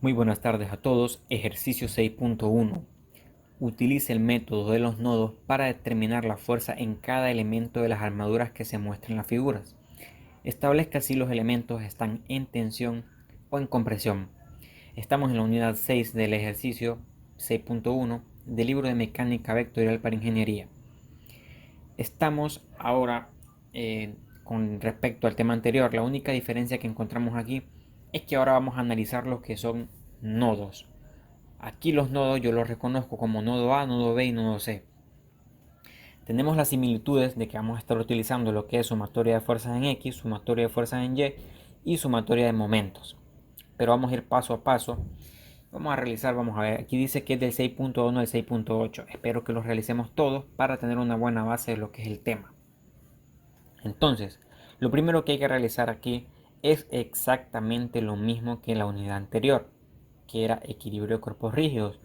Muy buenas tardes a todos. Ejercicio 6.1. Utilice el método de los nodos para determinar la fuerza en cada elemento de las armaduras que se muestran en las figuras. Establezca si los elementos están en tensión o en compresión. Estamos en la unidad 6 del ejercicio 6.1 del libro de mecánica vectorial para ingeniería. Estamos ahora con respecto al tema anterior. La única diferencia que encontramos aquí es que ahora vamos a analizar lo que son nodos. Aquí los nodos yo los reconozco como nodo A, nodo B y nodo C. Tenemos las similitudes de que vamos a estar utilizando lo que es sumatoria de fuerzas en X, sumatoria de fuerzas en Y y sumatoria de momentos. Pero vamos a ir paso a paso. Vamos a realizar, vamos a ver, aquí dice que es del 6.1 al 6.8. Espero que los realicemos todos para tener una buena base de lo que es el tema. Entonces, lo primero que hay que realizar aquí es exactamente lo mismo que en la unidad anterior, que era equilibrio de cuerpos rígidos.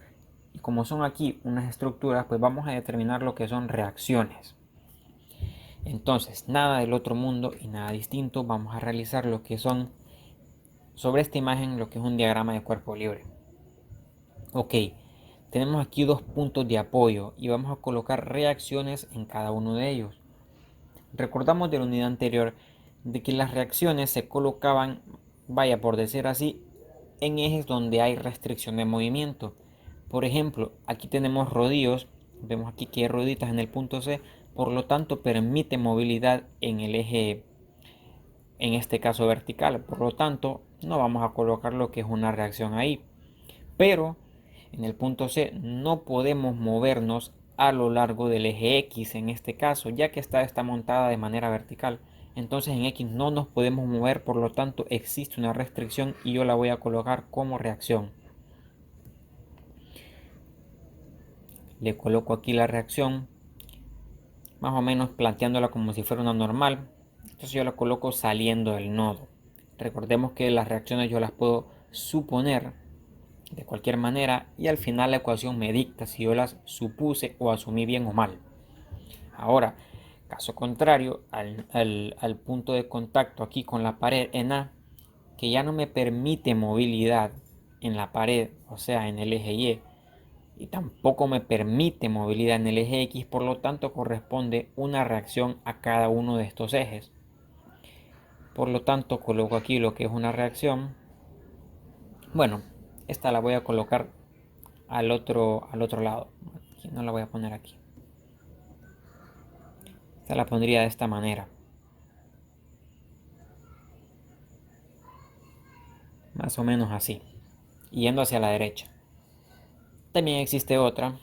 Y como son aquí unas estructuras, pues vamos a determinar lo que son reacciones. Entonces, nada del otro mundo y nada distinto, vamos a realizar lo que son, sobre esta imagen, lo que es un diagrama de cuerpo libre. Ok, tenemos aquí dos puntos de apoyo y vamos a colocar reacciones en cada uno de ellos. Recordamos de la unidad anterior de que las reacciones se colocaban, vaya por decir así, en ejes donde hay restricción de movimiento. Por ejemplo, aquí tenemos rodillos, vemos aquí que hay rueditas en el punto C, por lo tanto permite movilidad en el eje, en este caso vertical. Por lo tanto, no vamos a colocar lo que es una reacción ahí. Pero en el punto C no podemos movernos a lo largo del eje X en este caso, ya que está montada de manera vertical. Entonces en X no nos podemos mover, por lo tanto existe una restricción y yo la voy a colocar como reacción. Le coloco aquí la reacción, más o menos planteándola como si fuera una normal. Entonces yo la coloco saliendo del nodo. Recordemos que las reacciones yo las puedo suponer de cualquier manera y al final la ecuación me dicta si yo las supuse o asumí bien o mal. Ahora, caso contrario al punto de contacto aquí con la pared en A, que ya no me permite movilidad en la pared, o sea en el eje y tampoco me permite movilidad en el eje X, por lo tanto corresponde una reacción a cada uno de estos ejes. Por lo tanto coloco aquí lo que es una reacción. Bueno, esta la voy a colocar al otro lado. Aquí no la voy a poner aquí. Esta la pondría de esta manera. Más o menos así. Yendo hacia la derecha. También existe otra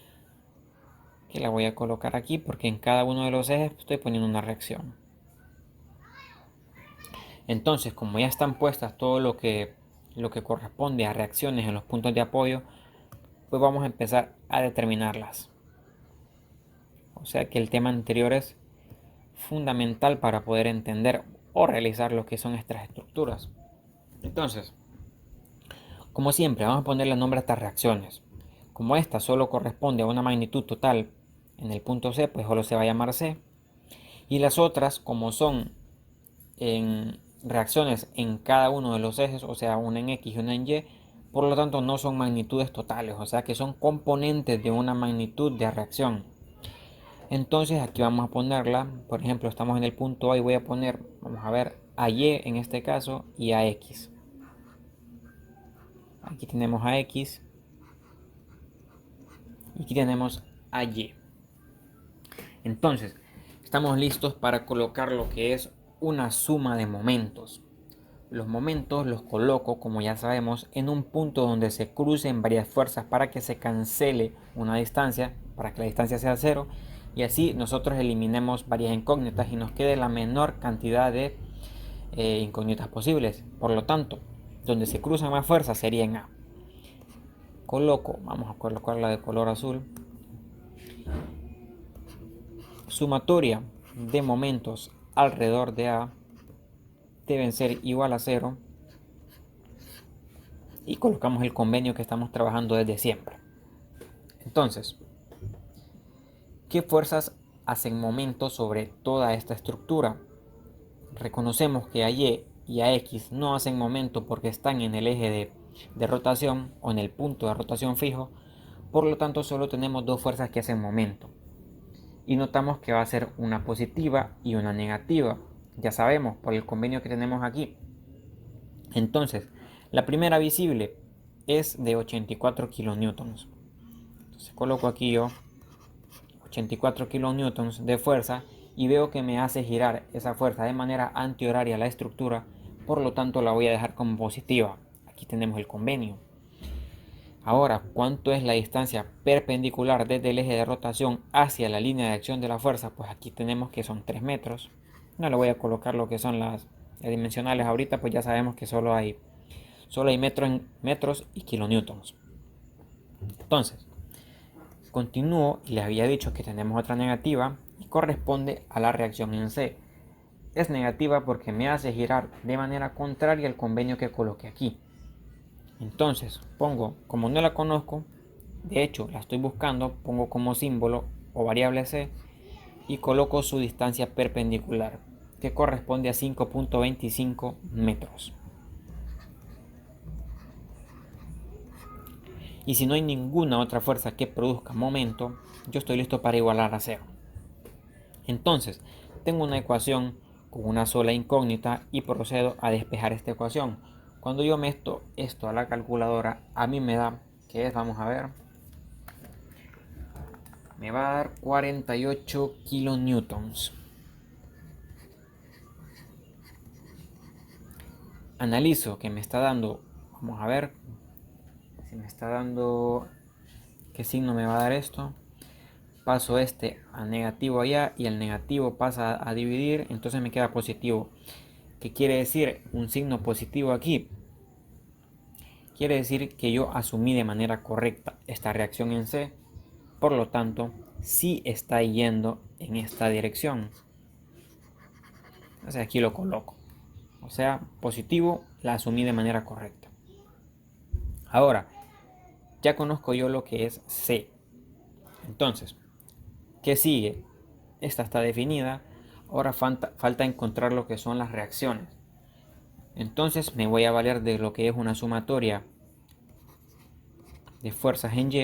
que la voy a colocar aquí porque en cada uno de los ejes estoy poniendo una reacción. Entonces, como ya están puestas todo lo que corresponde a reacciones en los puntos de apoyo, pues vamos a empezar a determinarlas. O sea que el tema anterior es fundamental para poder entender o realizar lo que son estas estructuras. Entonces, como siempre, vamos a ponerle nombre a estas reacciones. Como esta solo corresponde a una magnitud total en el punto C, pues solo se va a llamar C. Y las otras, como son en reacciones en cada uno de los ejes, o sea, una en X y una en Y, por lo tanto no son magnitudes totales, o sea que son componentes de una magnitud de reacción. Entonces aquí vamos a ponerla, por ejemplo, estamos en el punto A y voy a poner, vamos a ver, a Y en este caso y a X. Aquí tenemos a X y aquí tenemos a Y. Entonces, estamos listos para colocar lo que es una suma de momentos. Los momentos los coloco, como ya sabemos, en un punto donde se crucen varias fuerzas para que se cancele una distancia, para que la distancia sea cero, y así nosotros eliminemos varias incógnitas y nos quede la menor cantidad de incógnitas posibles. Por lo tanto, donde se cruzan más fuerzas sería en A. Coloco, vamos a colocarla de color azul, sumatoria de momentos alrededor de A deben ser igual a 0 y colocamos el convenio que estamos trabajando desde siempre. Entonces, ¿qué fuerzas hacen momentos sobre toda esta estructura? Reconocemos que a Y y a X no hacen momento porque están en el eje de rotación o en el punto de rotación fijo. Por lo tanto, solo tenemos dos fuerzas que hacen momento. Y notamos que va a ser una positiva y una negativa. Ya sabemos por el convenio que tenemos aquí. Entonces, la primera visible es de 84 kilonewtons. Entonces coloco aquí yo 84 kilonewtons de fuerza y veo que me hace girar esa fuerza de manera antihoraria a la estructura, por lo tanto la voy a dejar como positiva. Aquí tenemos el convenio. Ahora, ¿cuánto es la distancia perpendicular desde el eje de rotación hacia la línea de acción de la fuerza? Pues aquí tenemos que son 3 metros. No le voy a colocar lo que son las dimensionales ahorita, pues ya sabemos que solo hay metros y kilonewtons. Entonces, continúo y les había dicho que tenemos otra negativa y corresponde a la reacción en C. Es negativa porque me hace girar de manera contraria al convenio que coloqué aquí. Entonces pongo, como no la conozco, de hecho la estoy buscando, pongo como símbolo o variable C y coloco su distancia perpendicular, que corresponde a 5.25 metros. Y si no hay ninguna otra fuerza que produzca momento, yo estoy listo para igualar a cero. Entonces, tengo una ecuación con una sola incógnita y procedo a despejar esta ecuación. Cuando yo meto esto a la calculadora, a mí me da, que es, vamos a ver, me va a dar 48 kilonewtons. Analizo que me está dando, vamos a ver si me está dando, qué signo me va a dar esto. Paso este a negativo allá y el negativo pasa a dividir, entonces me queda positivo. ¿Qué quiere decir un signo positivo aquí? Quiere decir que yo asumí de manera correcta esta reacción en C, por lo tanto, sí está yendo en esta dirección. Entonces aquí lo coloco. O sea, positivo, la asumí de manera correcta. Ahora, ya conozco yo lo que es C. Entonces, ¿qué sigue? Esta está definida. Ahora falta encontrar lo que son las reacciones. Entonces me voy a valer de lo que es una sumatoria de fuerzas en Y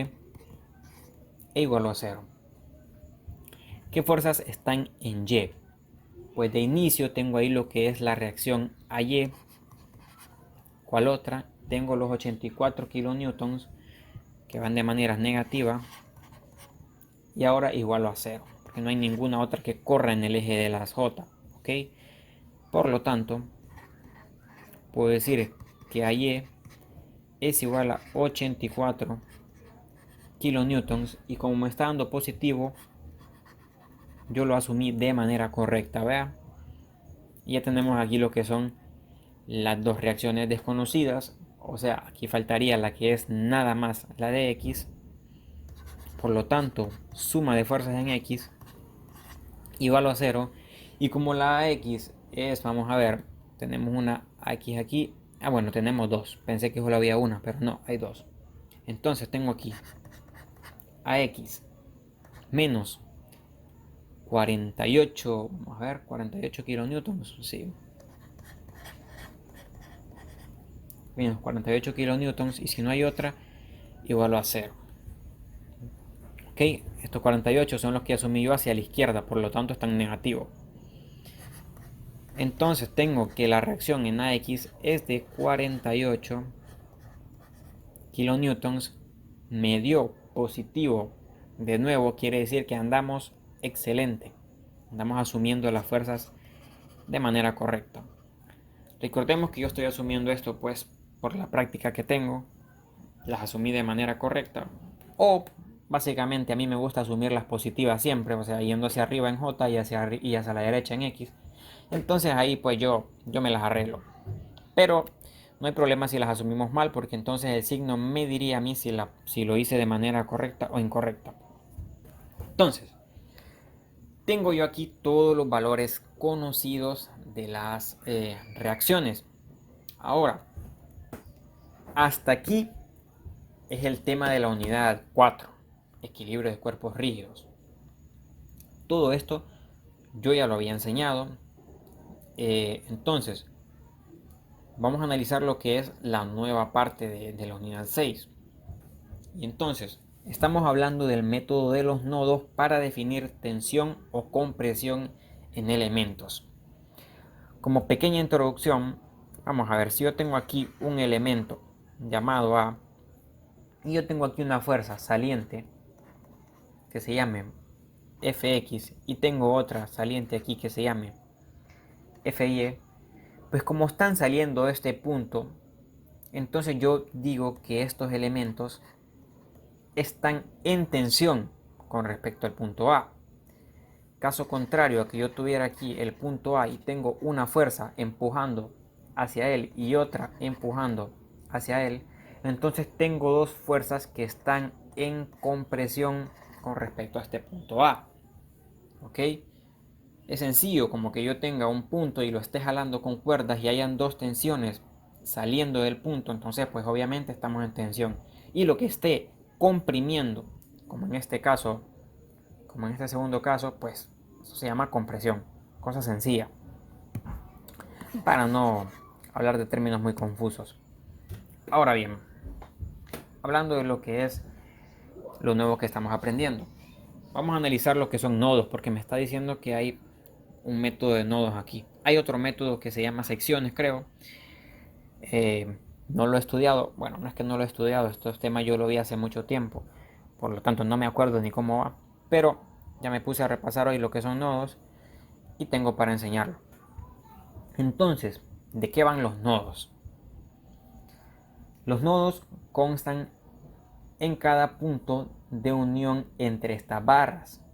e igual a 0. ¿Qué fuerzas están en Y? Pues de inicio tengo ahí lo que es la reacción a Y. ¿Cuál otra? Tengo los 84 kilonewtons que van de manera negativa y ahora igual a 0, porque no hay ninguna otra que corra en el eje de las J, ¿ok? Por lo tanto, puedo decir que a Y es igual a 84 kilonewtons y como me está dando positivo, yo lo asumí de manera correcta, ¿vea? Y ya tenemos aquí lo que son las dos reacciones desconocidas, o sea, aquí faltaría la que es nada más la de X. Por lo tanto, suma de fuerzas en X igual a 0. Y como la X es, vamos a ver, tenemos una X aquí. Ah, bueno, tenemos dos. Pensé que solo había una, pero no, hay dos. Entonces tengo aquí AX menos 48, vamos a ver, 48 kilonewtons, sí. Menos 48 kilonewtons y si no hay otra, igual a 0. Ok, estos 48 son los que asumí yo hacia la izquierda, por lo tanto están negativos. Entonces tengo que la reacción en AX es de 48 kilonewtons, me dio positivo. De nuevo quiere decir que andamos excelente. Andamos asumiendo las fuerzas de manera correcta. Recordemos que yo estoy asumiendo esto pues por la práctica que tengo. Las asumí de manera correcta. O básicamente a mí me gusta asumir las positivas siempre, o sea, yendo hacia arriba en J y hacia la derecha en X. Entonces ahí pues yo me las arreglo. Pero no hay problema si las asumimos mal, porque entonces el signo me diría a mí si lo hice de manera correcta o incorrecta. Entonces, tengo yo aquí todos los valores conocidos de las reacciones. Ahora, hasta aquí es el tema de la unidad 4, equilibrio de cuerpos rígidos. Todo esto yo ya lo había enseñado. Entonces, vamos a analizar lo que es la nueva parte de la unidad 6. Y entonces, estamos hablando del método de los nodos para definir tensión o compresión en elementos. Como pequeña introducción, vamos a ver, si yo tengo aquí un elemento llamado A y yo tengo aquí una fuerza saliente que se llame Fx y tengo otra saliente aquí que se llame Fy, pues como están saliendo de este punto, entonces yo digo que estos elementos están en tensión con respecto al punto A. Caso contrario a que yo tuviera aquí el punto A y tengo una fuerza empujando hacia él y otra empujando hacia él, entonces tengo dos fuerzas que están en compresión con respecto a este punto A. ¿Ok? Es sencillo, como que yo tenga un punto y lo esté jalando con cuerdas y hayan dos tensiones saliendo del punto, entonces pues obviamente estamos en tensión. Y lo que esté comprimiendo, como en este caso, como en este segundo caso, pues eso se llama compresión. Cosa sencilla, para no hablar de términos muy confusos. Ahora bien, hablando de lo que es lo nuevo que estamos aprendiendo, vamos a analizar lo que son nodos, porque me está diciendo que hay un método de nodos aquí. Hay otro método que se llama secciones, creo. No lo he estudiado. Bueno, no es que no lo he estudiado. Estos temas yo lo vi hace mucho tiempo. Por lo tanto, no me acuerdo ni cómo va. Pero ya me puse a repasar hoy lo que son nodos y tengo para enseñarlo. Entonces, ¿de qué van los nodos? Los nodos constan en cada punto de unión entre estas barras.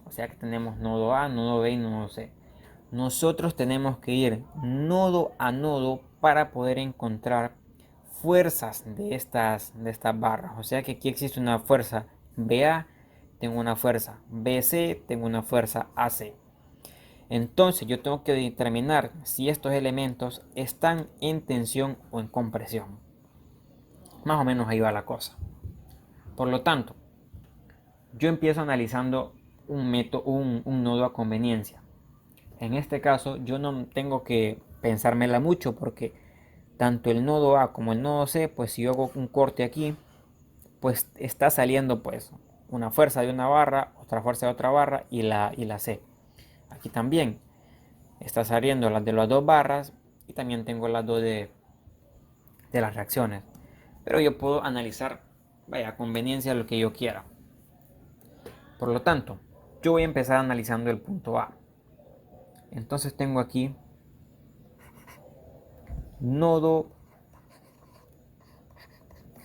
O sea que tenemos nodo A, nodo B y nodo C. Nosotros tenemos que ir nodo a nodo para poder encontrar fuerzas de estas barras. O sea que aquí existe una fuerza BA, tengo una fuerza BC, tengo una fuerza AC. Entonces yo tengo que determinar si estos elementos están en tensión o en compresión. Más o menos ahí va la cosa. Por lo tanto, yo empiezo analizando un nodo a conveniencia. En este caso yo no tengo que pensármela mucho porque tanto el nodo A como el nodo C, pues si yo hago un corte aquí, pues está saliendo pues una fuerza de una barra, otra fuerza de otra barra y la C. Aquí también está saliendo las de las dos barras y también tengo las dos de las reacciones. Pero yo puedo analizar, vaya, a conveniencia lo que yo quiera. Por lo tanto, yo voy a empezar analizando el punto A. Entonces tengo aquí nodo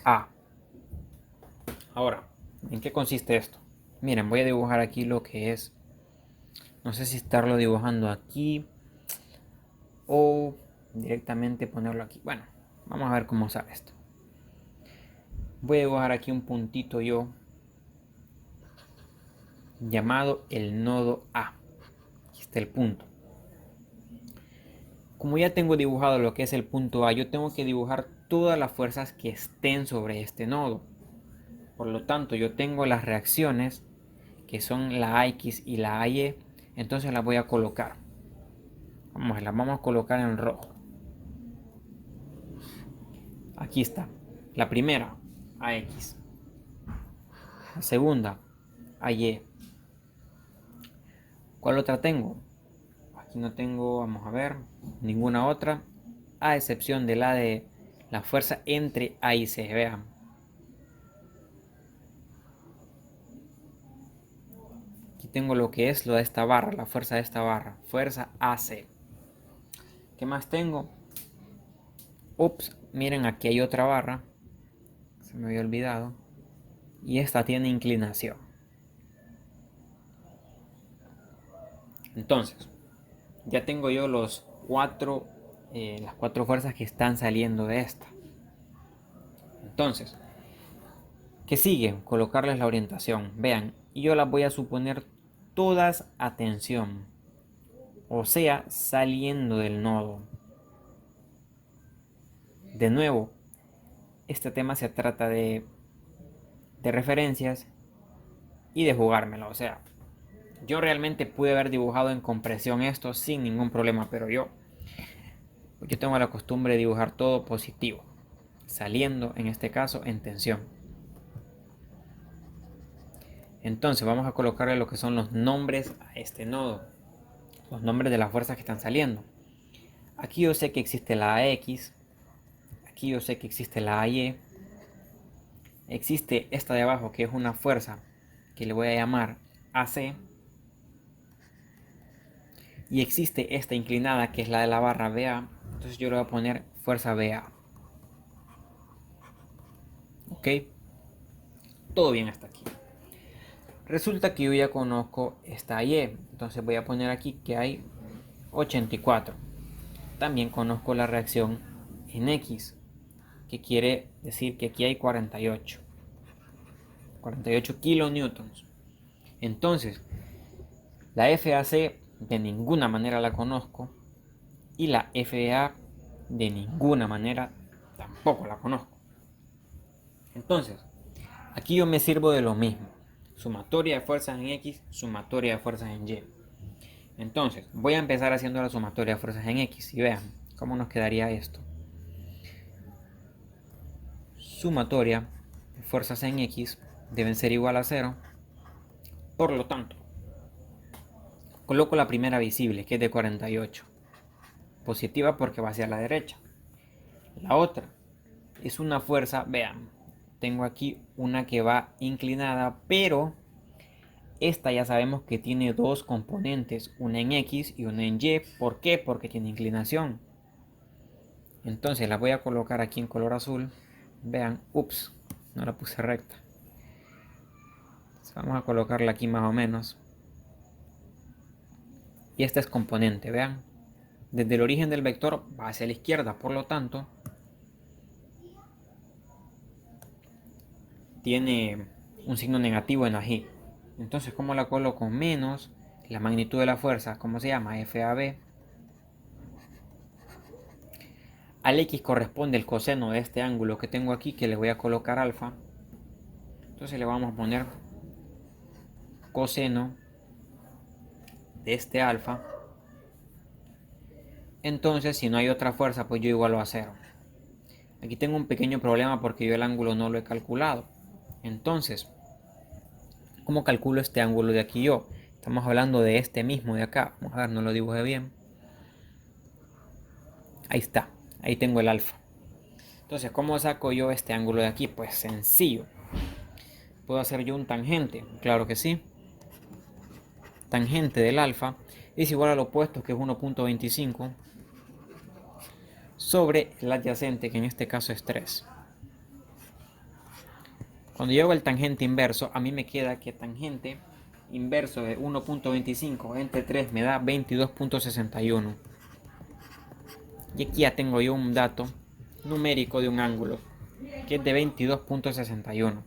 A. Ahora, ¿en qué consiste esto? Miren, voy a dibujar aquí lo que es. No sé si estarlo dibujando aquí o directamente ponerlo aquí. Bueno, vamos a ver cómo sale esto. Voy a dibujar aquí un puntito yo llamado el nodo A. Aquí está el punto. Como ya tengo dibujado lo que es el punto A, yo tengo que dibujar todas las fuerzas que estén sobre este nodo. Por lo tanto, yo tengo las reacciones que son la AX y la AY, entonces las voy a colocar. Las vamos a colocar en rojo. Aquí está. La primera, AX. La segunda, AY. ¿Cuál otra tengo? Aquí no tengo, vamos a ver, ninguna otra, a excepción de la de la fuerza entre A y C. Vean. Aquí tengo lo que es lo de esta barra, la fuerza de esta barra, fuerza AC. ¿Qué más tengo? Ups, miren, aquí hay otra barra, se me había olvidado, y esta tiene inclinación. Entonces, ya tengo yo las cuatro fuerzas que están saliendo de esta. Entonces, ¿qué sigue? Colocarles la orientación. Vean, y yo las voy a suponer todas a tensión, o sea, saliendo del nodo. De nuevo, este tema se trata de referencias y de jugármelo. O sea, yo realmente pude haber dibujado en compresión esto sin ningún problema, pero yo Yo tengo la costumbre de dibujar todo positivo, saliendo en este caso en tensión. Entonces vamos a colocarle lo que son los nombres a este nodo, los nombres de las fuerzas que están saliendo. Aquí yo sé que existe la AX, aquí yo sé que existe la AY, existe esta de abajo que es una fuerza que le voy a llamar AC, y existe esta inclinada que es la de la barra BA, entonces yo le voy a poner fuerza BA. Ok, todo bien hasta aquí. Resulta que yo ya conozco esta Y, entonces voy a poner aquí que hay 84. También conozco la reacción en X, que quiere decir que aquí hay 48 kilonewtons. Entonces, la FAC de ninguna manera la conozco y la FA de ninguna manera tampoco la conozco. Entonces, aquí yo me sirvo de lo mismo. Sumatoria de fuerzas en X, sumatoria de fuerzas en Y. Entonces, voy a empezar haciendo la sumatoria de fuerzas en X y vean cómo nos quedaría esto. Sumatoria de fuerzas en X deben ser igual a 0. Por lo tanto, coloco la primera visible, que es de 48. Positiva porque va hacia la derecha. La otra es una fuerza, vean, tengo aquí una que va inclinada, pero esta ya sabemos que tiene dos componentes, una en X y una en Y. ¿Por qué? Porque tiene inclinación. Entonces la voy a colocar aquí en color azul. Vean, ups, no la puse recta. Entonces vamos a colocarla aquí más o menos. Y esta es componente, vean. Desde el origen del vector va hacia la izquierda, por lo tanto, tiene un signo negativo en la Y. Entonces, ¿cómo la coloco? Menos la magnitud de la fuerza, ¿cómo se llama? FAB. Al X corresponde el coseno de este ángulo que tengo aquí, que le voy a colocar alfa. Entonces le vamos a poner coseno de este alfa. Entonces, si no hay otra fuerza, pues yo igualo a 0. Aquí tengo un pequeño problema porque yo el ángulo no lo he calculado. Entonces, ¿cómo calculo este ángulo de aquí yo? Estamos hablando de este mismo de acá. Vamos a ver, no lo dibujé bien. Ahí está, ahí tengo el alfa. Entonces, ¿cómo saco yo este ángulo de aquí? Pues sencillo. ¿Puedo hacer yo un tangente? Claro que sí. Tangente del alfa es igual al opuesto, que es 1.25, sobre el adyacente, que en este caso es 3. Cuando yo hago el tangente inverso, a mí me queda que tangente inverso de 1.25 entre 3 me da 22.61. Y aquí ya tengo yo un dato numérico de un ángulo, que es de 22.61.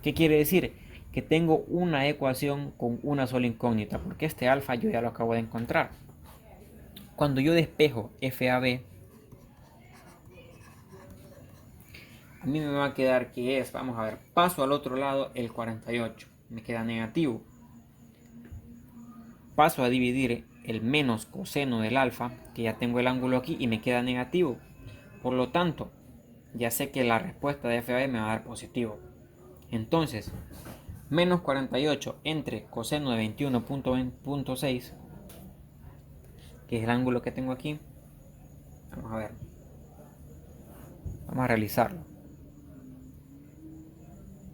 ¿Qué quiere decir? Que tengo una ecuación con una sola incógnita, porque este alfa yo ya lo acabo de encontrar. Cuando yo despejo FAB, a mí me va a quedar que es, vamos a ver, paso al otro lado el 48, me queda negativo. Paso a dividir el menos coseno del alfa, que ya tengo el ángulo aquí, y me queda negativo. Por lo tanto, ya sé que la respuesta de FAB me va a dar positivo. Entonces, menos 48 entre coseno de 21.6, que es el ángulo que tengo aquí. Vamos a ver. Vamos a realizarlo.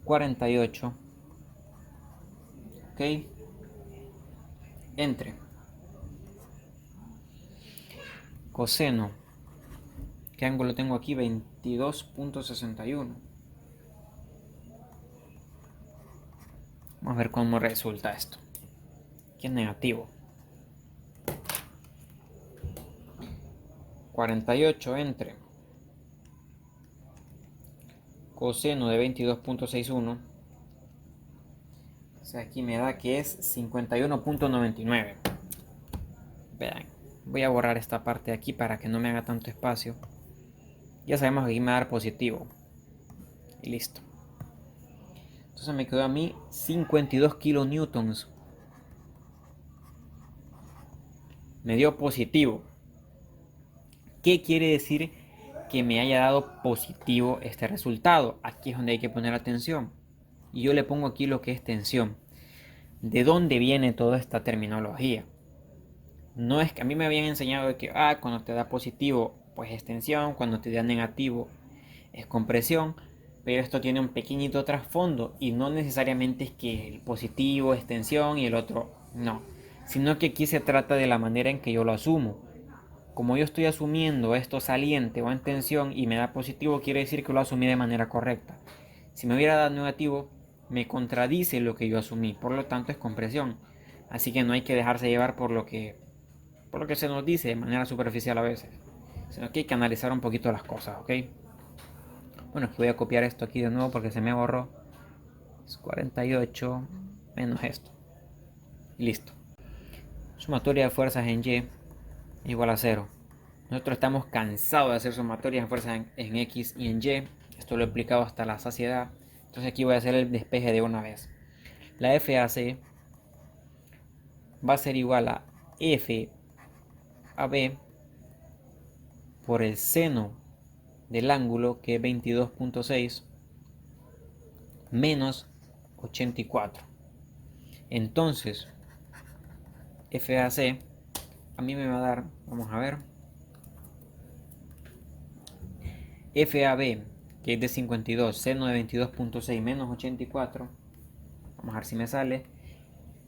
48. Ok. Entre coseno, ¿qué ángulo tengo aquí? 22.61. Vamos a ver cómo resulta esto. Aquí es negativo. 48 entre coseno de 22.61. O sea, aquí me da que es 51.99. Vean, voy a borrar esta parte de aquí para que no me haga tanto espacio. Ya sabemos que aquí me va a dar positivo. Y listo. Entonces me quedó a mí 52 kilonewtons. Me dio positivo. ¿Qué quiere decir que me haya dado positivo este resultado? Aquí es donde hay que poner atención. Y yo le pongo aquí lo que es tensión. ¿De dónde viene toda esta terminología? No es que a mí me habían enseñado de que cuando te da positivo pues es tensión, cuando te da negativo es compresión, pero esto tiene un pequeñito trasfondo y no necesariamente es que el positivo es tensión y el otro no, sino que aquí se trata de la manera en que yo lo asumo. Como yo estoy asumiendo esto saliente o en tensión y me da positivo, quiere decir que lo asumí de manera correcta. Si me hubiera dado negativo, me contradice lo que yo asumí, por lo tanto es compresión. Así que no hay que dejarse llevar por lo que se nos dice de manera superficial a veces, sino que hay que analizar un poquito las cosas, ¿ok? Bueno, aquí voy a copiar esto aquí de nuevo porque se me borró. Es 48 menos esto. Y listo. Sumatoria de fuerzas en Y igual a 0. Nosotros estamos cansados de hacer sumatorias de fuerzas en X y en Y. Esto lo he explicado hasta la saciedad. Entonces aquí voy a hacer el despeje de una vez. La FAC va a ser igual a FAB por el seno del ángulo, que es 22.6, menos 84. Entonces, FAC a mí me va a dar, vamos a ver, FAB, que es de 52, seno de 22.6 menos 84. Vamos a ver si me sale.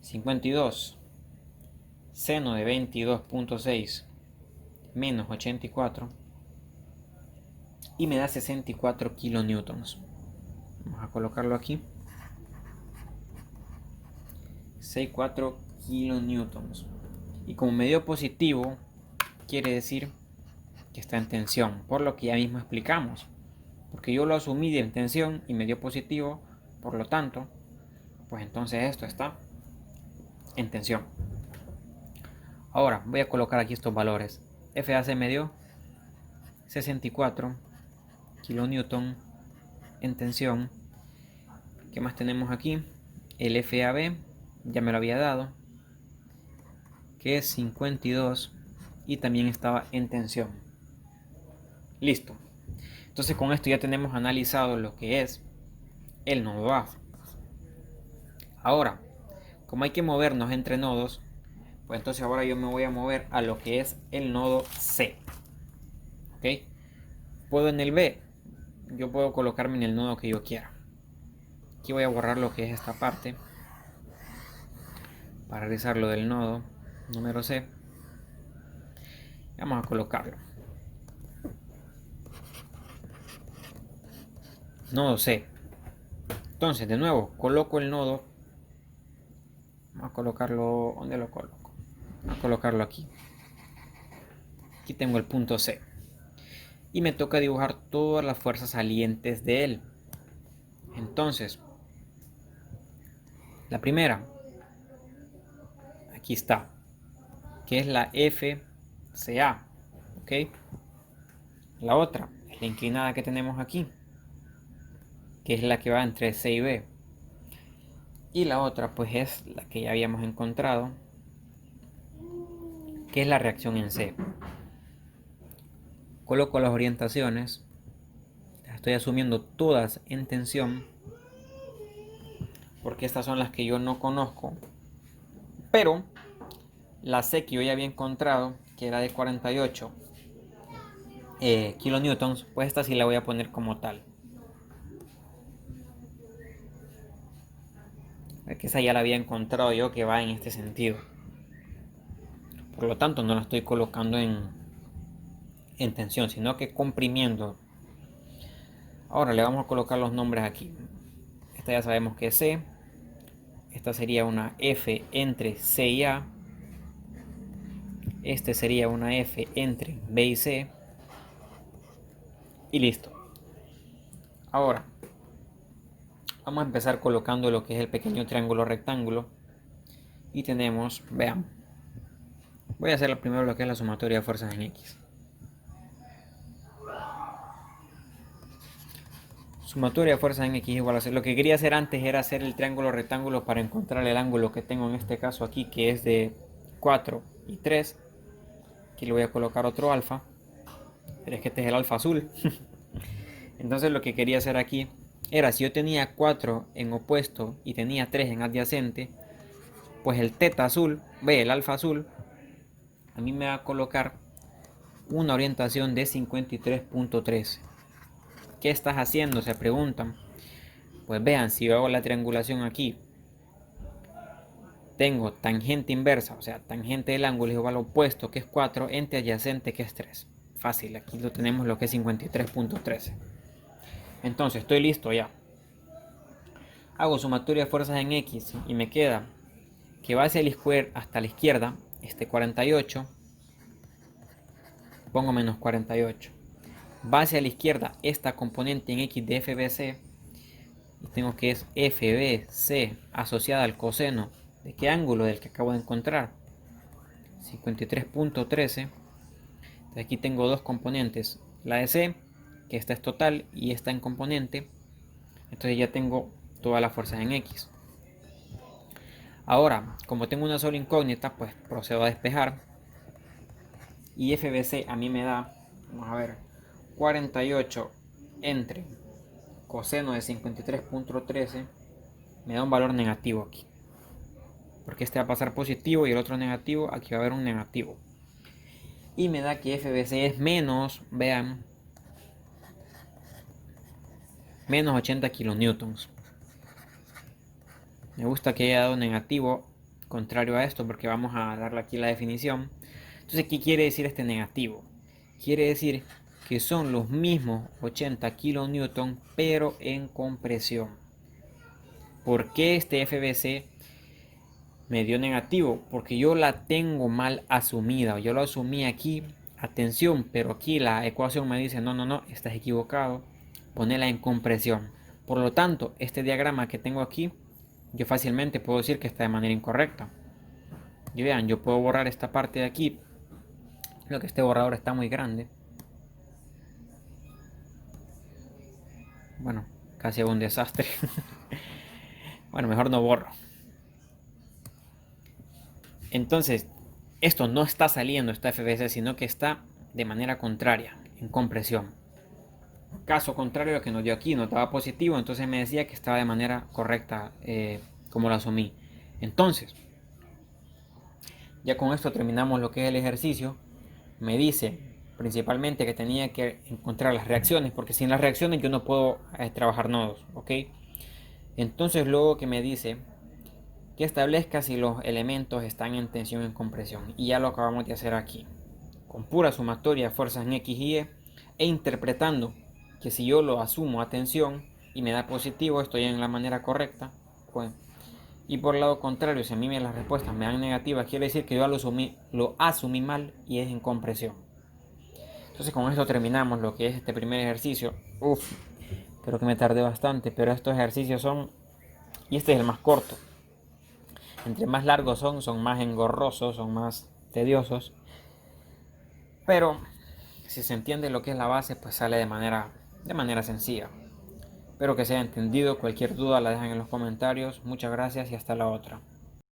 52, seno de 22.6 menos 84. Y me da 64 kilonewtons. Vamos a colocarlo aquí. 64 kilonewtons. Y como me dio positivo, quiere decir que está en tensión, por lo que ya mismo explicamos. Porque yo lo asumí de tensión y me dio positivo, por lo tanto, pues entonces esto está en tensión. Ahora voy a colocar aquí estos valores. FAC me dio 64 kilonewton en tensión. ¿Qué más tenemos aquí? El FAB ya me lo había dado, que es 52 y también estaba en tensión. Listo. Entonces con esto ya tenemos analizado lo que es el nodo A. Ahora, como hay que movernos entre nodos, pues entonces ahora yo me voy a mover a lo que es el nodo C. ¿Ok? Puedo en el B, yo puedo colocarme en el nodo que yo quiera. Aquí voy a borrar lo que es esta parte para realizar lo del nodo número C. Vamos a colocarlo. Nodo C. Entonces, de nuevo, coloco el nodo. Vamos a colocarlo. ¿Dónde lo coloco? Vamos a colocarlo aquí. Aquí tengo el punto C. Y me toca dibujar todas las fuerzas salientes de él. Entonces, la primera, aquí está, que es la FCA. ¿Ok? La otra es la inclinada que tenemos aquí, que es la que va entre C y B. Y la otra pues es la que ya habíamos encontrado, que es la reacción en C. Coloco las orientaciones, las estoy asumiendo todas en tensión, porque estas son las que yo no conozco. Pero la C que yo ya había encontrado, que era de 48 kilonewtons, pues esta sí la voy a poner como tal. Que esa ya la había encontrado yo, que va en este sentido. Por lo tanto no la estoy colocando en tensión, sino que comprimiendo. Ahora le vamos a colocar los nombres aquí. Esta ya sabemos que es C. Esta sería una F entre C y A. Este sería una F entre B y C. Y listo. Ahora vamos a empezar colocando lo que es el pequeño triángulo rectángulo. Y tenemos, vean, voy a hacer primero lo que es la sumatoria de fuerzas en X. Sumatoria de fuerzas en X igual a 0. Lo que quería hacer antes era hacer el triángulo rectángulo para encontrar el ángulo que tengo en este caso aquí, que es de 4 y 3. Aquí le voy a colocar otro alfa. pero es que este es el alfa azul. Entonces lo que quería hacer aquí era, si yo tenía 4 en opuesto y tenía 3 en adyacente, pues el teta azul, ve, el alfa azul, a mí me va a colocar una orientación de 53.13. ¿Qué estás haciendo?, se preguntan. Pues vean, si yo hago la triangulación aquí, tengo tangente inversa, o sea, tangente del ángulo es igual a opuesto, que es 4, entre adyacente, que es 3. Fácil, aquí lo tenemos, lo que es 53.13. Entonces, estoy listo ya. Hago sumatoria de fuerzas en X y me queda que va hacia el square hasta la izquierda, 48, pongo menos 48. Va hacia la izquierda esta componente en X de FBC, y tengo que es FBC asociada al coseno de qué ángulo, del que acabo de encontrar, 53.13. Aquí tengo dos componentes, la de C, que esta es total y esta en componente, entonces ya tengo todas las fuerzas en X. Ahora, como tengo una sola incógnita, pues procedo a despejar, y FBC a mí me da, vamos a ver, 48 entre coseno de 53.13, me da un valor negativo aquí, porque este va a pasar positivo y el otro negativo, aquí va a haber un negativo, y me da que FBC es menos, vean, menos 80 kilonewtons. Me gusta que haya dado negativo contrario a esto, porque vamos a darle aquí la definición. Entonces, ¿qué quiere decir este negativo? Quiere decir que son los mismos 80 kilonewtons, pero en compresión. ¿Por qué este FBC me dio negativo? Porque yo la tengo mal asumida. Yo lo asumí aquí, atención, pero aquí la ecuación me dice, no, estás equivocado. Ponela en compresión. Por lo tanto, este diagrama que tengo aquí, yo fácilmente puedo decir que está de manera incorrecta. Y vean, yo puedo borrar esta parte de aquí. Lo que este borrador está muy grande. Bueno, casi hago un desastre. Bueno, mejor no borro. Entonces, esto no está saliendo, esta FBC, sino que está de manera contraria, en compresión. Caso contrario a lo que nos dio aquí, nos daba positivo, entonces me decía que estaba de manera correcta, como lo asumí. Entonces, ya con esto terminamos lo que es el ejercicio. Me dice principalmente que tenía que encontrar las reacciones, porque sin las reacciones yo no puedo trabajar nodos, ¿ok? Entonces luego que me dice que establezca si los elementos están en tensión o en compresión, y ya lo acabamos de hacer aquí, con pura sumatoria de fuerzas en X y Y, e interpretando que si yo lo asumo a tensión y me da positivo, estoy en la manera correcta, pues, y por el lado contrario, si a mí las respuestas me dan negativas, quiere decir que yo lo asumí mal y es en compresión. Entonces con esto terminamos lo que es este primer ejercicio. Creo que me tardé bastante, pero estos ejercicios son, y este es el más corto. Entre más largos son más engorrosos, son más tediosos. Pero si se entiende lo que es la base, pues sale de manera sencilla. Espero que se haya entendido. Cualquier duda la dejan en los comentarios. Muchas gracias y hasta la otra.